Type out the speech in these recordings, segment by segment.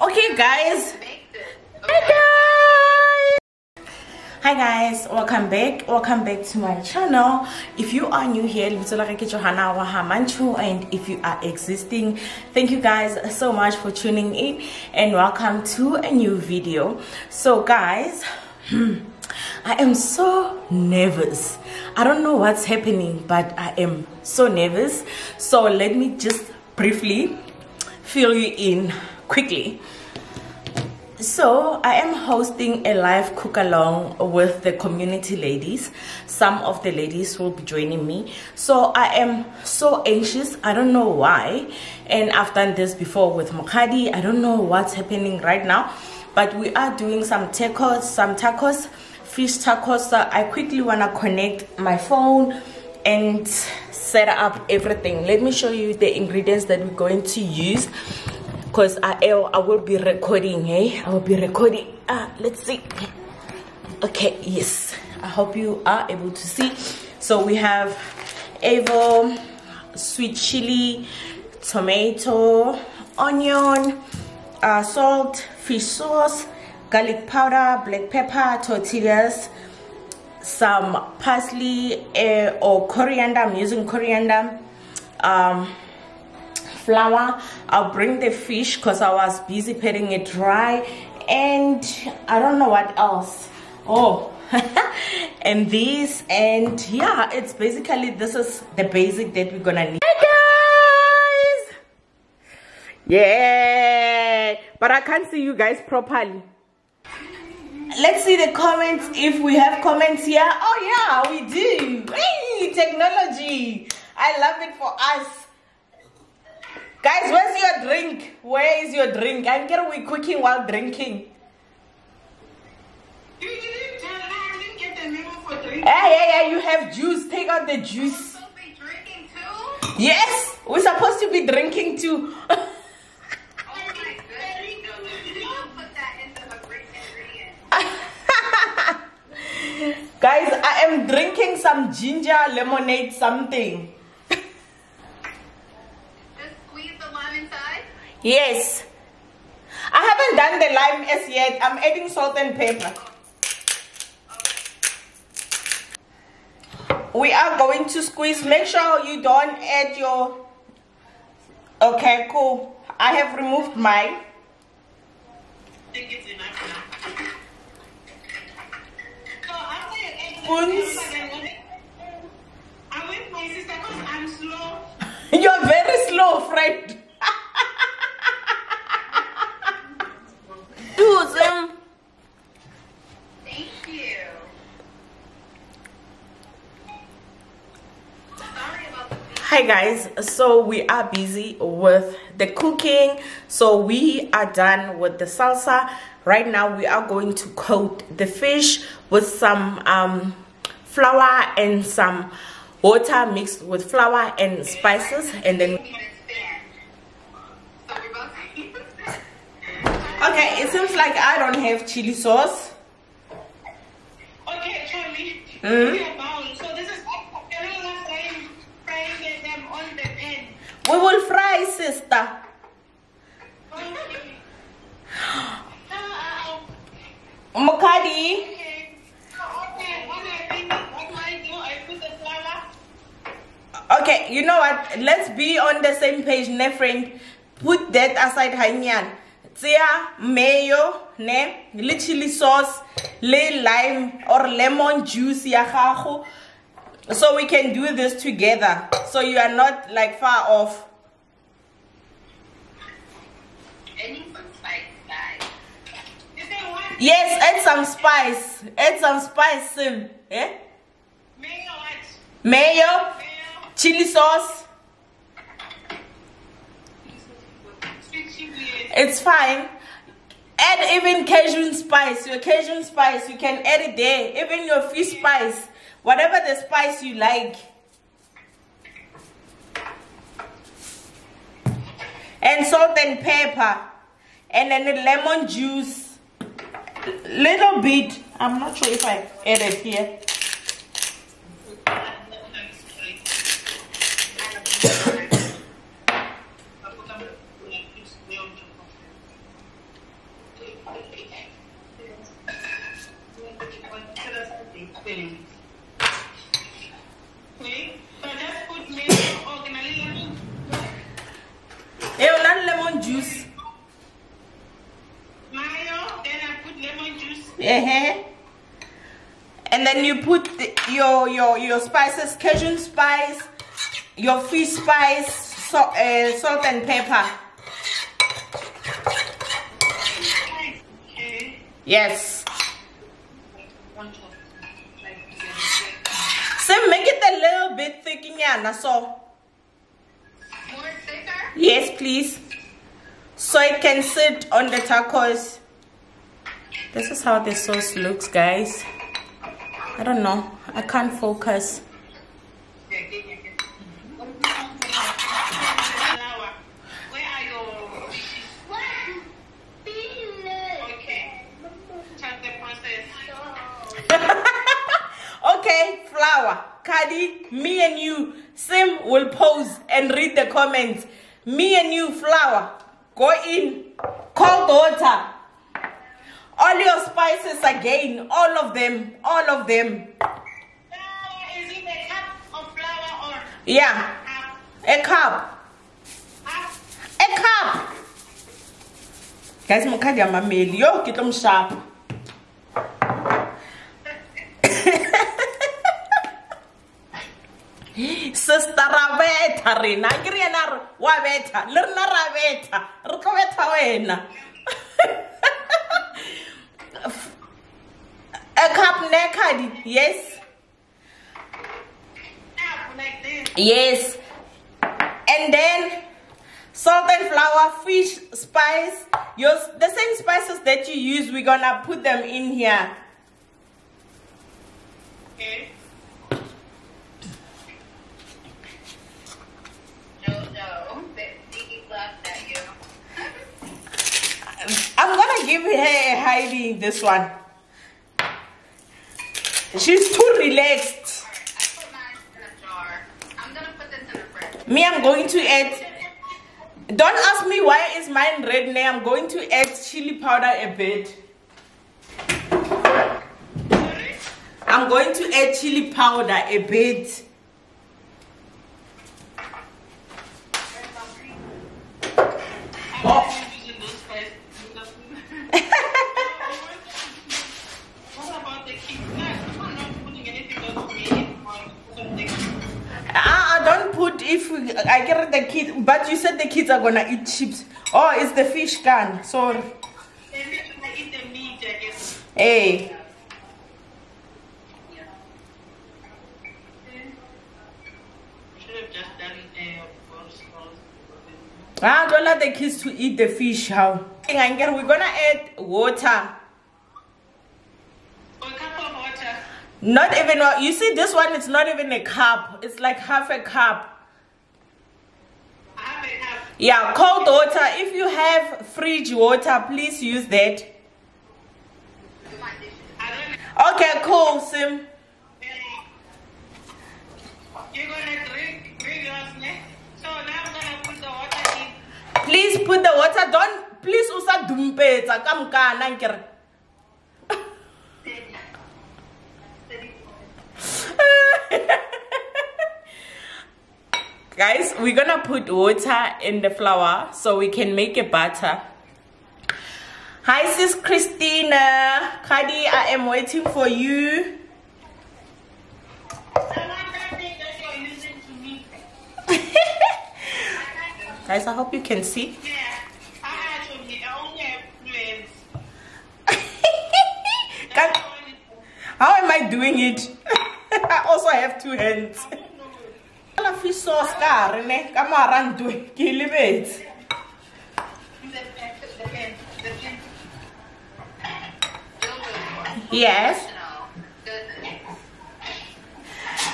Okay guys, hi guys, welcome back to my channel. If you are new here, and if you are existing, thank you guys so much for tuning in and welcome to a new video. So guys, I am so nervous. I don't know what's happening, but I am so nervous. So let me just briefly fill you in quickly. So I am hosting a live cook along with the community ladies. Some of the ladies will be joining me. So I am so anxious. I don't know why. And I've done this before with Mokadi. I don't know what's happening right now. But we are doing some tacos, fish tacos. So I quickly want to connect my phone and set up everything. Let me show you the ingredients that we're going to use, because I will be recording. I will be recording. Let's see. Okay, yes, I hope you are able to see. So we have Evo, sweet chili, tomato, onion, salt, fish sauce, garlic powder, black pepper, tortillas, some parsley or coriander. I'm using coriander, flour. I'll bring the fish because I was busy patting it dry, and I don't know what else. Oh, and this, and yeah, it's basically, this is the basic that we're gonna need. Hey guys, yeah, but I can't see you guys properly. Let's see the comments, if we have comments here. Oh yeah, we do. Hey, technology, I love it for us. Guys, where's your drink? Where is your drink? I'm getting we cooking while drinking. You didn't tell me. I didn't get the memo for drinking. Hey, you have juice. Take out the juice. We're supposed to be drinking too? Yes, we're supposed to be drinking too. Oh my goodness. You put that into the great ingredient. Guys, I am drinking some ginger lemonade something. Yes, I haven't done the lime as yet. I'm adding salt and pepper. We are going to squeeze. Make sure you don't add your... Okay, cool. I have removed mine. I think it's enough now. So after you add Spoons. I'm with my sister because I'm slow. You're very slow, friend. Thank you. Sorry about the Hi guys, so we are busy with the cooking. So we are done with the salsa. Right now we are going to coat the fish with some flour and some water mixed with flour and spices, and then okay, it seems like I don't have chili sauce. Okay, Charlie. So this is frying them on the pan. We will fry, sister. Okay. Mokadi. Okay. Okay, what do I do? I put the flour. Okay, you know what? Let's be on the same page, ne friend. Put that aside, Hanyan. Tia, mayo, ne, le chili sauce, le lime or lemon juice, ya gago. So we can do this together. So you are not like far off. I need some spice, guys. You say what? Yes, add some spice. Add some spice, Sim. Eh? Mayo what? Mayo, Mayo. chili sauce. Sweet chili. It's fine. Add even Cajun spice. Your Cajun spice, you can add it there. Even your fish spice. Whatever the spice you like. And salt and pepper. And then the lemon juice. Little bit. I'm not sure if I added here. Lemon juice. Mayo, then I put lemon juice. And then you put your spices, Cajun spice, your fish spice, salt and pepper. Okay. Yes. So make it a little bit thick, so. More thicker? Yes, please. So it can sit on the tacos. This is how the sauce looks, guys. I don't know. I can't focus. Where are your fishes? Okay. Start the process. Okay, flour. Kadi, me and you. Sim will pose and read the comments. Me and you, flour. Go in. Cold water. All your spices again. All of them. All of them. Is it a cup of flour or? Yeah. A cup. A cup. Guys, mukadi amameli. Yo, kitom sharp. Sister Rabeta rena ngirena wa beta lerna rabeta re tlo beta wena. A cup nekadi. Yes. Like this. Yes. And then salt and flour, fish spice, the same spices that you use, we're gonna put them in here. Okay. I'm gonna give her a Heidi this one. She's too relaxed. I put mine in a jar. I'm gonna put this in the fridge. Me, I'm going to add. Don't ask me why is mine red now. I'm going to add chili powder a bit. I'm going to add chili powder a bit. Oh. Don't put if I get the kids, but you said the kids are gonna eat chips. Oh, it's the fish can. Sorry. Eat the meat, I guess. Hey. Should have just done Don't let the kids to eat the fish. How? We're gonna add water. A cup of water. Not even, you see this one, it's not even a cup. It's like half a cup. Half a cup. Yeah, cold water. If you have fridge water, please use that. Okay, cool, Sim. You're gonna drink yours, ne? So now I'm gonna put the water in. Please put the water. Don't, please usa dumpeta. Come ka nankere. Guys, we're gonna put water in the flour so we can make a batter. Hi sis Christina. Kadi, I am waiting for you. Guys, I hope you can see. Yeah, I only have hands. How am I doing it? I also have two hands. Fish sauce car, ne? Kamaran do kilibet. Yes.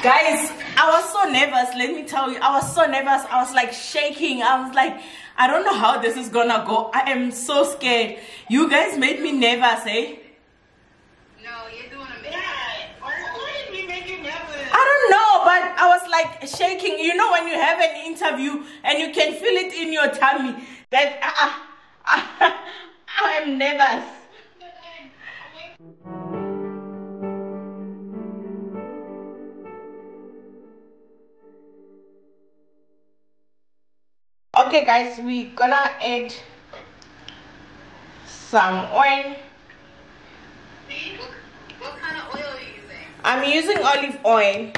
Guys, I was so nervous. Let me tell you, I was so nervous. I was like shaking. I was like, I don't know how this is gonna go. I am so scared. You guys made me nervous, eh? No, you're doing amazing. Why did we make you nervous? I don't know, but I was like shaking. You know when you have an interview and you can feel it in your tummy that I am nervous. Okay guys, we're gonna add some oil. What kind of oil are you using? I'm using olive oil.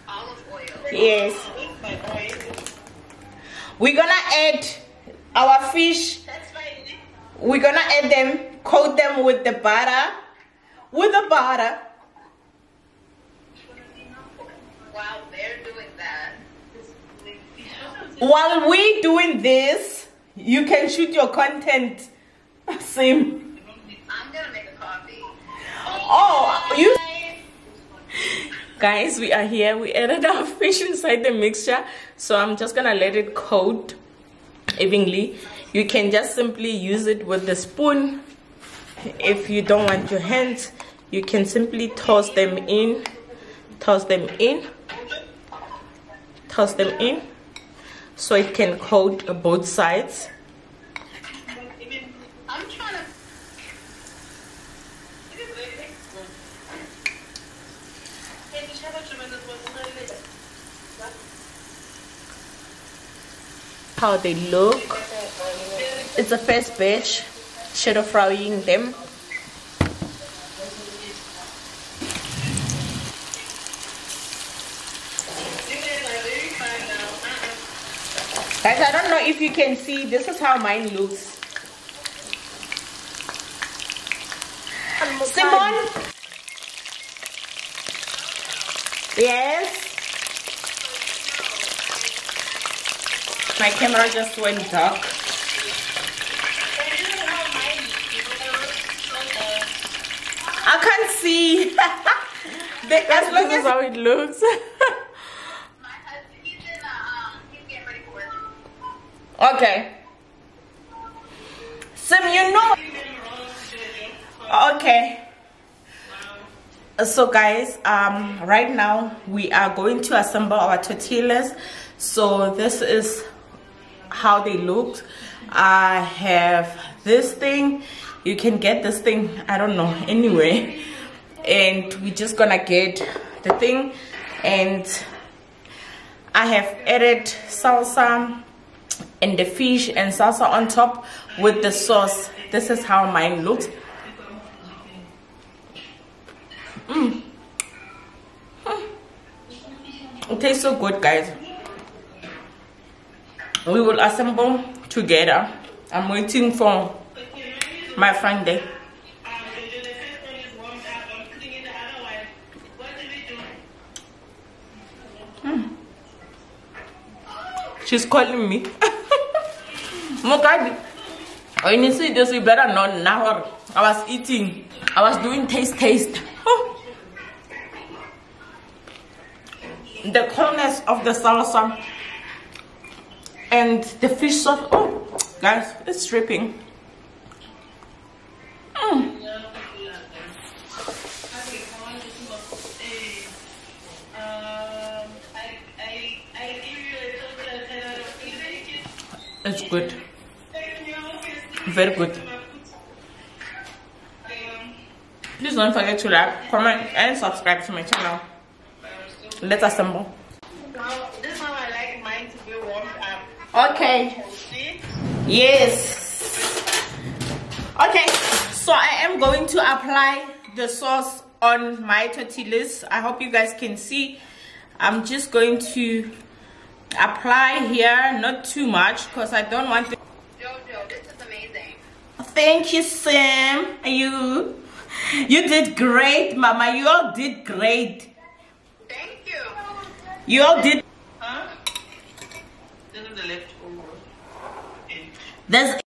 Olive oil. Yes. We're gonna add our fish. That's fine. We're gonna add them, coat them with the butter. While they're doing that. While we doing this, you can shoot your content. Same. I'm gonna make a coffee. Oh, you guys, we are here. We added our fish inside the mixture, so I'm just gonna let it coat evenly. You can just simply use it with the spoon. If you don't want your hands, you can simply toss them in, so it can coat both sides. I'm trying to. How they look. It's a first batch. Shadow frying them. Guys, I don't know if you can see. This is how mine looks. Simon? Yes? My camera just went dark. I can't see. As long as how it looks. My husband, he's getting ready for work. Okay. Sim, you know. Okay. So guys, right now we are going to assemble our tortillas. So this is how they look. I have this thing. You can get this thing, I don't know, anyway. And we're just gonna get the thing. And I have added salsa and the fish and salsa on top with the sauce. This is how mine looks. It tastes so good, guys. We will assemble together. I'm waiting for my friend there. She's calling me. Mokadi, when you see this, you better not now. I was eating. I was doing taste. Oh. The coolness of the salsa and the fish sauce. Oh, guys, it's dripping. It's good. Very good. Please don't forget to like, comment, and subscribe to my channel. Let's assemble. This is how I like mine to be warmed up. Okay. See? Yes. Okay. So I am going to apply the sauce on my tortillas. I hope you guys can see. I'm just going to apply here, not too much, because I don't want to. Jojo, this is amazing. Thank you, Sam. You did great, Mama. You all did great. Thank you. You all did. Huh? This is the leftover. There's